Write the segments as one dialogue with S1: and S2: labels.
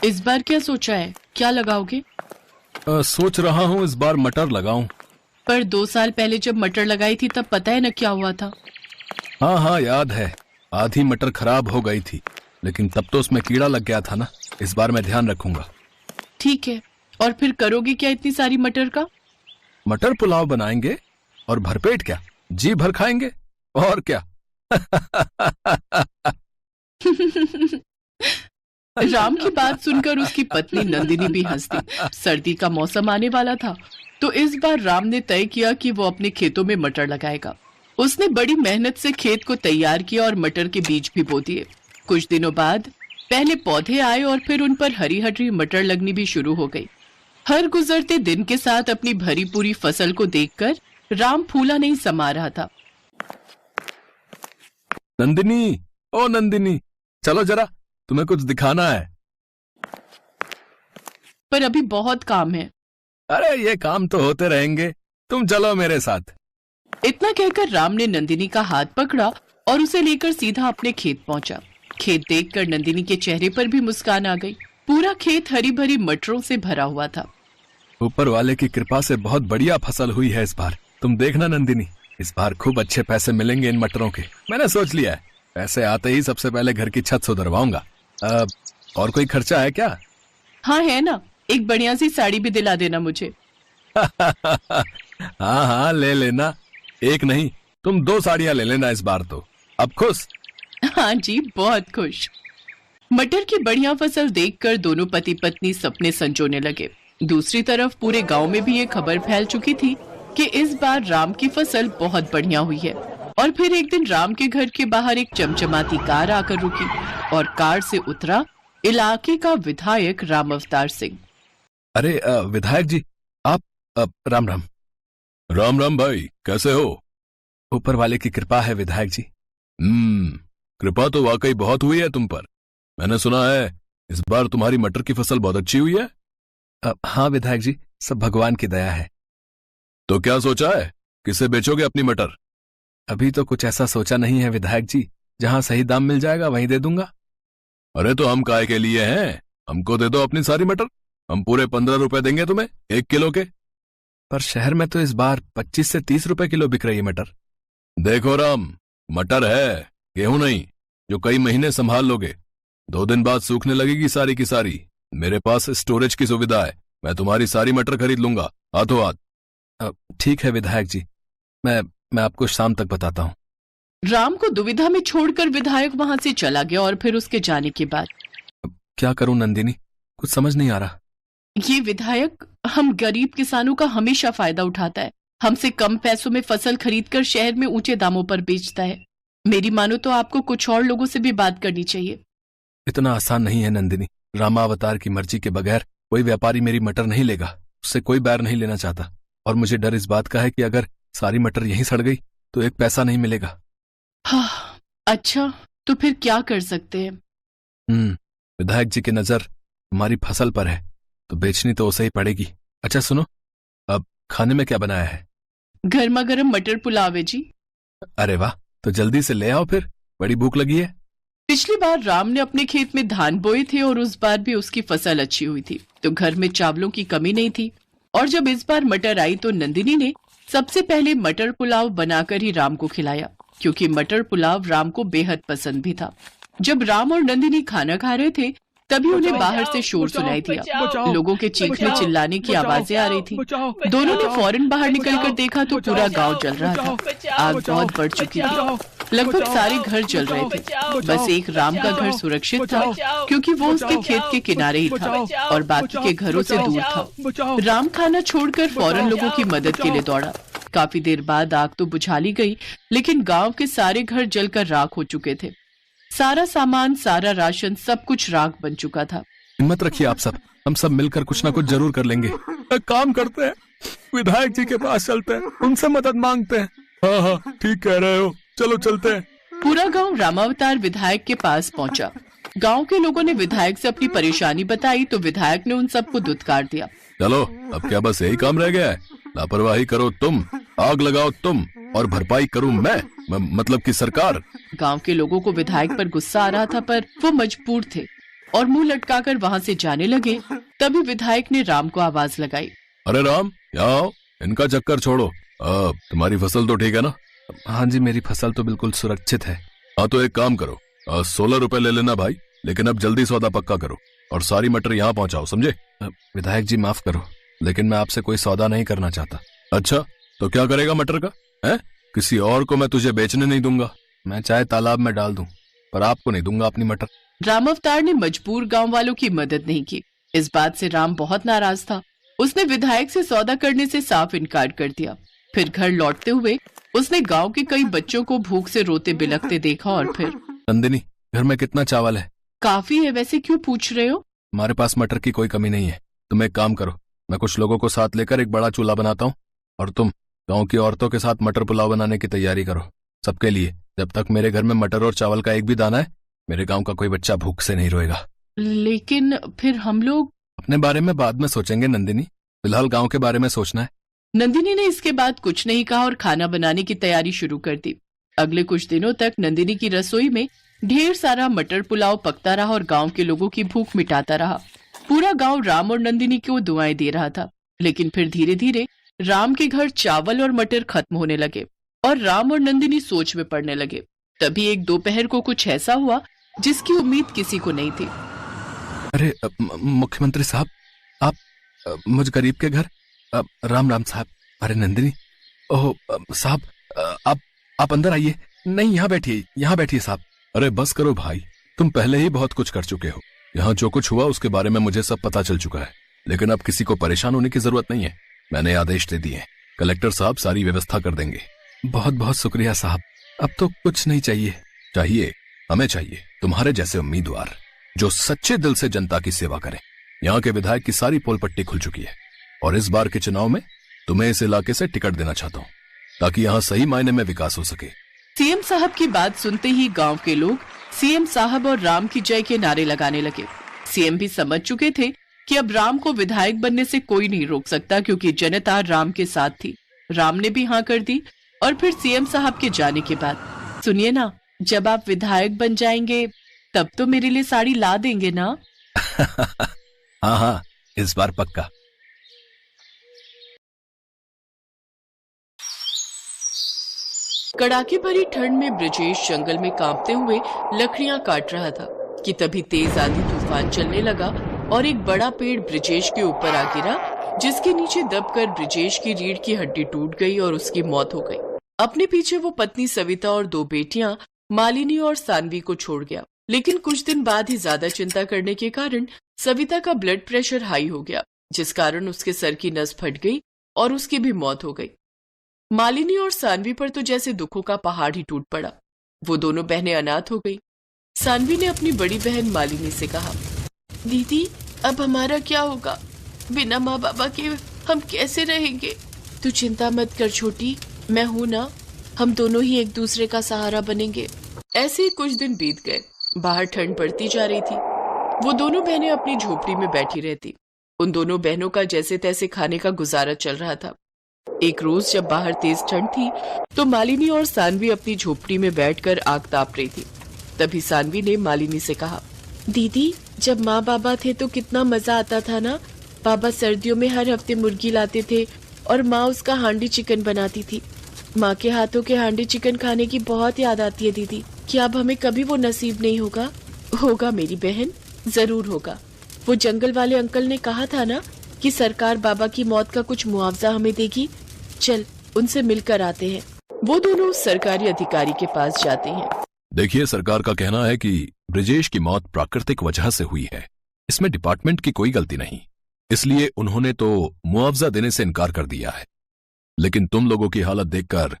S1: इस बार क्या सोचा है, क्या लगाओगे?
S2: सोच रहा हूँ इस बार मटर लगाऊं।
S1: पर 2 साल पहले जब मटर लगाई थी तब पता है ना क्या हुआ था।
S2: हाँ हाँ याद है, आधी मटर खराब हो गई थी, लेकिन तब तो उसमें कीड़ा लग गया था ना। इस बार मैं ध्यान रखूंगा।
S1: ठीक है, और फिर करोगे क्या इतनी सारी मटर का?
S2: मटर पुलाव बनाएंगे और भरपेट क्या, जी भर खाएंगे और क्या।
S1: राम की बात सुनकर उसकी पत्नी नंदिनी भी हंस दी। सर्दी का मौसम आने वाला था, तो इस बार राम ने तय किया कि वो अपने खेतों में मटर लगाएगा। उसने बड़ी मेहनत से खेत को तैयार किया और मटर के बीज भी बो दिए। कुछ दिनों बाद पहले पौधे आए और फिर उन पर हरी हरी मटर लगनी भी शुरू हो गई। हर गुजरते दिन के साथ अपनी भरी पूरी फसल को देखकर राम फूला नहीं समा रहा था।
S2: नंदिनी, ओ नंदिनी, चलो जरा, तुम्हें कुछ दिखाना है।
S1: पर अभी बहुत काम है।
S2: अरे ये काम तो होते रहेंगे, तुम चलो मेरे साथ।
S1: इतना कहकर राम ने नंदिनी का हाथ पकड़ा और उसे लेकर सीधा अपने खेत पहुंचा। खेत देखकर नंदिनी के चेहरे पर भी मुस्कान आ गई। पूरा खेत हरी भरी मटरों से भरा हुआ था।
S2: ऊपर वाले की कृपा से बहुत बढ़िया फसल हुई है इस बार। तुम देखना नंदिनी, इस बार खूब अच्छे पैसे मिलेंगे इन मटरों के। मैंने सोच लिया है, पैसे आते ही सबसे पहले घर की छत सुधरवाऊंगा। और कोई खर्चा है क्या?
S1: हाँ है ना, एक बढ़िया सी साड़ी भी दिला देना मुझे।
S2: हाँ हाँ ले लेना, एक नहीं तुम 2 साड़ियां ले लेना इस बार तो। अब खुश?
S1: हाँ जी, बहुत खुश। मटर की बढ़िया फसल देखकर दोनों पति पत्नी सपने संजोने लगे। दूसरी तरफ पूरे गांव में भी ये खबर फैल चुकी थी कि इस बार राम की फसल बहुत बढ़िया हुई है। और फिर एक दिन राम के घर के बाहर एक चमचमाती कार आकर रुकी और कार से उतरा इलाके का विधायक राम अवतार सिंह।
S2: अरे विधायक जी, आप राम राम। राम राम भाई, कैसे हो? ऊपर वाले की कृपा है विधायक जी। कृपा तो वाकई बहुत हुई है तुम पर। मैंने सुना है इस बार तुम्हारी मटर की फसल बहुत अच्छी हुई है। हाँ विधायक जी, सब भगवान की दया है। तो क्या सोचा है, किसे बेचोगे अपनी मटर? अभी तो कुछ ऐसा सोचा नहीं है विधायक जी, जहां सही दाम मिल जाएगा वहीं दे दूंगा। अरे तो हम काय के लिए हैं, हमको दे दो अपनी सारी मटर। हम पूरे 15 रुपए देंगे तुम्हें 1 किलो के। पर शहर में तो इस बार 25 से 30 रुपए किलो बिक रही है मटर। देखो राम, मटर है, गेहूं नहीं, जो कई महीने संभाल लोगे। 2 दिन बाद सूखने लगेगी सारी की सारी। मेरे पास स्टोरेज की सुविधा है, मैं तुम्हारी सारी मटर खरीद लूंगा हाथों हाथ। ठीक है विधायक जी, मैं आपको शाम तक बताता हूँ।
S1: राम को दुविधा में छोड़कर विधायक वहां से चला गया और फिर उसके जाने के बाद
S2: क्या करूं नंदिनी, कुछ समझ नहीं आ रहा।
S1: ये विधायक हम गरीब किसानों का हमेशा फायदा उठाता है। हमसे कम पैसों में फसल खरीदकर शहर में ऊंचे दामों पर बेचता है। मेरी मानो तो आपको कुछ और लोगों से भी बात करनी चाहिए।
S2: इतना आसान नहीं है नंदिनी। रामावतार की मर्जी के बगैर कोई व्यापारी मेरी मटर नहीं लेगा। उससे कोई बैर नहीं लेना चाहता। और मुझे डर इस बात का है कि अगर सारी मटर यहीं सड़ गई तो 1 पैसा नहीं मिलेगा।
S1: हाँ, अच्छा तो फिर क्या कर सकते हैं?
S2: विधायक जी की नजर हमारी फसल पर है, तो बेचनी तो उसे ही पड़ेगी। अच्छा सुनो, अब खाने में क्या बनाया है?
S1: गर्मा गर्म मटर पुलाव है जी।
S2: अरे वाह, तो जल्दी से ले आओ फिर, बड़ी भूख लगी है।
S1: पिछली बार राम ने अपने खेत में धान बोए थे और उस बार भी उसकी फसल अच्छी हुई थी, तो घर में चावलों की कमी नहीं थी। और जब इस बार मटर आई तो नंदिनी ने सबसे पहले मटर पुलाव बनाकर ही राम को खिलाया, क्योंकि मटर पुलाव राम को बेहद पसंद भी था। जब राम और नंदिनी खाना खा रहे थे तभी उन्हें बाहर से शोर सुनाई दिया। लोगों के चीखने चिल्लाने की आवाजें आ रही थी। दोनों ने फौरन बाहर निकलकर देखा तो पूरा गांव जल रहा था। आग बहुत बढ़ चुकी थी, लगभग सारे घर जल रहे थे। बस एक राम का घर सुरक्षित था, क्योंकि वो उसके खेत के किनारे ही था और बाकी के घरों से दूर था। राम खाना छोड़कर फौरन लोगों की मदद के लिए दौड़ा। काफी देर बाद आग तो बुझा ली गई, लेकिन गांव के सारे घर जलकर राख हो चुके थे। सारा सामान, सारा राशन, सब कुछ राख बन चुका था।
S2: हिम्मत रखिए आप सब, हम सब मिलकर कुछ ना कुछ जरूर कर लेंगे। एक काम करते हैं, विधायक जी के पास चलते हैं, उनसे मदद मांगते हैं। हाँ हाँ ठीक कह रहे हो, चलो चलते हैं।
S1: पूरा गांव रामावतार विधायक के पास पहुंचा। गांव के लोगों ने विधायक से अपनी परेशानी बताई तो विधायक ने उन सबको धुतकार दिया।
S2: चलो अब क्या बस यही काम रह गया है? लापरवाही करो तुम, आग लगाओ तुम, और भरपाई करूं मैं मतलब कि सरकार।
S1: गांव के लोगों को विधायक पर गुस्सा आ रहा था, पर वो मजबूर थे। और मुंह लटकाकर वहां से जाने लगे। तभी विधायक ने राम को आवाज लगाई।
S2: अरे राम, यहाँ आओ, इनका चक्कर छोड़ो। तुम्हारी फसल तो ठीक है ना? हाँ जी, मेरी फसल तो बिल्कुल सुरक्षित है। हाँ तो एक काम करो, 16 रुपए ले लेना भाई, लेकिन अब जल्दी सौदा पक्का करो और सारी मटर यहाँ पहुँचाओ, समझे? विधायक जी माफ करो, लेकिन मैं आपसे कोई सौदा नहीं करना चाहता। अच्छा, तो क्या करेगा मटर का? है किसी और को मैं तुझे बेचने नहीं दूंगा। मैं चाहे तालाब में डाल दूं, पर आपको नहीं दूंगा अपनी मटर।
S1: राम अवतार ने मजबूर गांव वालों की मदद नहीं की। इस बात से राम बहुत नाराज था। उसने विधायक से सौदा करने से साफ इनकार कर दिया। फिर घर लौटते हुए उसने गांव के कई बच्चों को भूख से रोते बिलखते देखा और फिर।
S2: नंदिनी, घर में कितना चावल है?
S1: काफी है, वैसे क्यों पूछ रहे हो?
S2: हमारे पास मटर की कोई कमी नहीं है। तुम एक काम करो, मैं कुछ लोगों को साथ लेकर एक बड़ा चूल्हा बनाता हूँ और तुम गांव की औरतों के साथ मटर पुलाव बनाने की तैयारी करो सबके लिए। जब तक मेरे घर में मटर और चावल का एक भी दाना है, मेरे गांव का कोई बच्चा भूख से नहीं रोएगा।
S1: लेकिन फिर हम लोग।
S2: अपने बारे में बाद में सोचेंगे नंदिनी, फिलहाल गांव के बारे में सोचना है।
S1: नंदिनी ने इसके बाद कुछ नहीं कहा और खाना बनाने की तैयारी शुरू कर दी। अगले कुछ दिनों तक नंदिनी की रसोई में ढेर सारा मटर पुलाव पकता रहा और गांव के लोगों की भूख मिटाता रहा। पूरा गांव राम और नंदिनी को दुआएं दे रहा था। लेकिन फिर धीरे धीरे राम के घर चावल और मटर खत्म होने लगे और राम और नंदिनी सोच में पड़ने लगे। तभी एक दोपहर को कुछ ऐसा हुआ जिसकी उम्मीद किसी को नहीं थी।
S2: अरे मुख्यमंत्री साहब, आप मुझ गरीब के घर। राम राम साहब। अरे नंदिनी, ओह साहब, आप अंदर आइए। नहीं, यहाँ बैठिए साहब। अरे बस करो भाई, तुम पहले ही बहुत कुछ कर चुके हो। यहाँ जो कुछ हुआ उसके बारे में मुझे सब पता चल चुका है, लेकिन अब किसी को परेशान होने की जरूरत नहीं है। मैंने आदेश दे दिए, कलेक्टर साहब सारी व्यवस्था कर देंगे। बहुत बहुत शुक्रिया साहब, अब तो कुछ नहीं चाहिए। हमें चाहिए तुम्हारे जैसे उम्मीदवार जो सच्चे दिल से जनता की सेवा करें। यहाँ के विधायक की सारी पोल पट्टी खुल चुकी है और इस बार के चुनाव में तुम्हें इस इलाके से टिकट देना चाहता हूँ ताकि यहाँ सही मायने में विकास हो सके।
S1: सीएम साहब की बात सुनते ही गांव के लोग सीएम साहब और राम की जय के नारे लगाने लगे। सीएम भी समझ चुके थे कि अब राम को विधायक बनने से कोई नहीं रोक सकता, क्योंकि जनता राम के साथ थी। राम ने भी हाँ कर दी और फिर सीएम साहब के जाने के बाद, सुनिए ना, जब आप विधायक बन जाएंगे तब तो मेरे लिए साड़ी ला देंगे ना?
S2: हाँ, इस बार पक्का।
S1: कड़ाके भरी ठंड में ब्रजेश जंगल में कांपते हुए लकड़ियां काट रहा था कि तभी तेज आंधी तूफान चलने लगा और एक बड़ा पेड़ ब्रजेश के ऊपर आ गिरा, जिसके नीचे दबकर ब्रजेश की रीढ़ की हड्डी टूट गई और उसकी मौत हो गई। अपने पीछे वो पत्नी सविता और 2 बेटियां मालिनी और सानवी को छोड़ गया। लेकिन कुछ दिन बाद ही ज्यादा चिंता करने के कारण सविता का ब्लड प्रेशर हाई हो गया, जिस कारण उसके सर की नस फट गई और उसकी भी मौत हो गई। मालिनी और सानवी पर तो जैसे दुखों का पहाड़ ही टूट पड़ा। वो दोनों बहनें अनाथ हो गई। सानवी ने अपनी बड़ी बहन मालिनी से कहा, दीदी अब हमारा क्या होगा? बिना माँ बाबा के हम कैसे रहेंगे? तू चिंता मत कर छोटी, मैं हूं ना, हम दोनों ही एक दूसरे का सहारा बनेंगे। ऐसे ही कुछ दिन बीत गए। बाहर ठंड बढ़ती जा रही थी। वो दोनों बहनें अपनी झोपड़ी में बैठी रहती। उन दोनों बहनों का जैसे तैसे खाने का गुजारा चल रहा था। एक रोज जब बाहर तेज ठंड थी तो मालिनी और सानवी अपनी झोपड़ी में बैठकर आग ताप रही थी। तभी सानवी ने मालिनी से कहा, दीदी जब माँ बाबा थे तो कितना मजा आता था ना। पापा सर्दियों में हर हफ्ते मुर्गी लाते थे और माँ उसका हांडी चिकन बनाती थी। माँ के हाथों के हांडी चिकन खाने की बहुत याद आती है दीदी। क्या अब हमें कभी वो नसीब नहीं होगा? होगा मेरी बहन, जरूर होगा। वो जंगल वाले अंकल ने कहा था ना कि सरकार बाबा की मौत का कुछ मुआवजा हमें देगी। चल उनसे मिलकर आते हैं। वो दोनों सरकारी अधिकारी के पास जाते हैं।
S2: देखिए, सरकार का कहना है कि ब्रजेश की मौत प्राकृतिक वजह से हुई है, इसमें डिपार्टमेंट की कोई गलती नहीं, इसलिए उन्होंने तो मुआवजा देने से इनकार कर दिया है। लेकिन तुम लोगों की हालत देखकर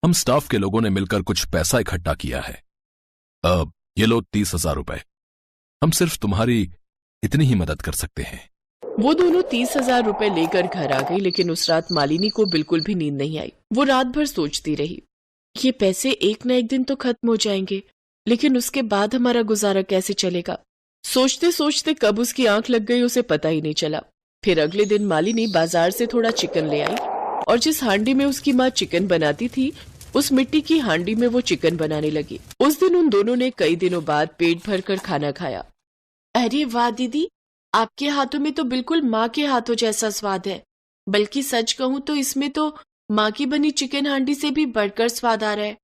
S2: हम स्टाफ के लोगों ने मिलकर कुछ पैसा इकट्ठा किया है। अब ये लो 30,000 रुपए। हम सिर्फ तुम्हारी इतनी ही मदद कर सकते हैं।
S1: वो दोनों 30,000 रुपए लेकर घर आ गई। लेकिन उस रात मालिनी को बिल्कुल भी नींद नहीं आई। वो रात भर सोचती रही, ये पैसे एक न एक दिन तो खत्म हो जाएंगे, लेकिन उसके बाद हमारा गुजारा कैसे चलेगा? सोचते सोचते कब उसकी आंख लग गई उसे पता ही नहीं चला। फिर अगले दिन मालिनी बाजार से थोड़ा चिकन ले आई और जिस हांडी में उसकी माँ चिकन बनाती थी उस मिट्टी की हांडी में वो चिकन बनाने लगी। उस दिन उन दोनों ने कई दिनों बाद पेट भर कर खाना खाया।
S3: अरे वाह दीदी, आपके हाथों में तो बिल्कुल माँ के हाथों जैसा स्वाद है। बल्कि सच कहूँ तो इसमें तो माँ की बनी चिकन हांडी से भी बढ़कर स्वाद आ रहा है।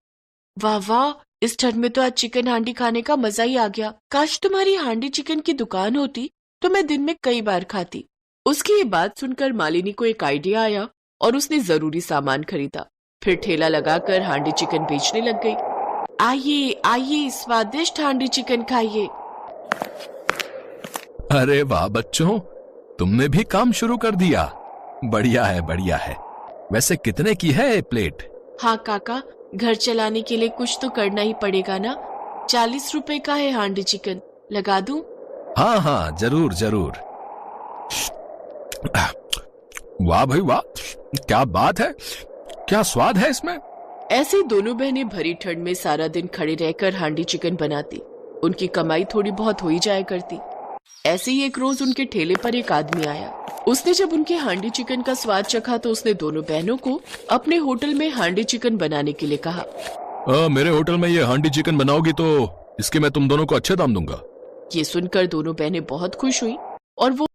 S3: वाह वाह, इस ठंड में तो आज चिकन हांडी खाने का मजा ही आ गया। काश तुम्हारी हांडी चिकन की दुकान होती तो मैं दिन में कई बार खाती।
S1: उसकी ये बात सुनकर मालिनी को एक आइडिया आया और उसने जरूरी सामान खरीदा। फिर ठेला लगाकर हांडी चिकन बेचने लग गई।
S3: आइए आइए, स्वादिष्ट हांडी चिकन खाइए।
S2: अरे वाह बच्चों, तुमने भी काम शुरू कर दिया। बढ़िया है, बढ़िया है। वैसे कितने की है ये प्लेट?
S3: हाँ काका, घर चलाने के लिए कुछ तो करना ही पड़ेगा ना। 40 रुपए का है हांडी चिकन, लगा दूं?
S2: हाँ हाँ, जरूर जरूर। वाह भाई वाह, क्या बात है, क्या स्वाद है इसमें।
S1: ऐसे दोनों बहनें भरी ठंड में सारा दिन खड़े रहकर हांडी चिकन बनाती। उनकी कमाई थोड़ी बहुत हो ही जाया करती। ऐसे ही एक रोज उनके ठेले पर एक आदमी आया। उसने जब उनके हांडी चिकन का स्वाद चखा तो उसने दोनों बहनों को अपने होटल में हांडी चिकन बनाने के लिए कहा।
S2: मेरे होटल में ये हांडी चिकन बनाओगी तो इसके मैं तुम दोनों को अच्छे दाम दूंगा।
S1: ये सुनकर दोनों बहनें बहुत खुश हुई और वो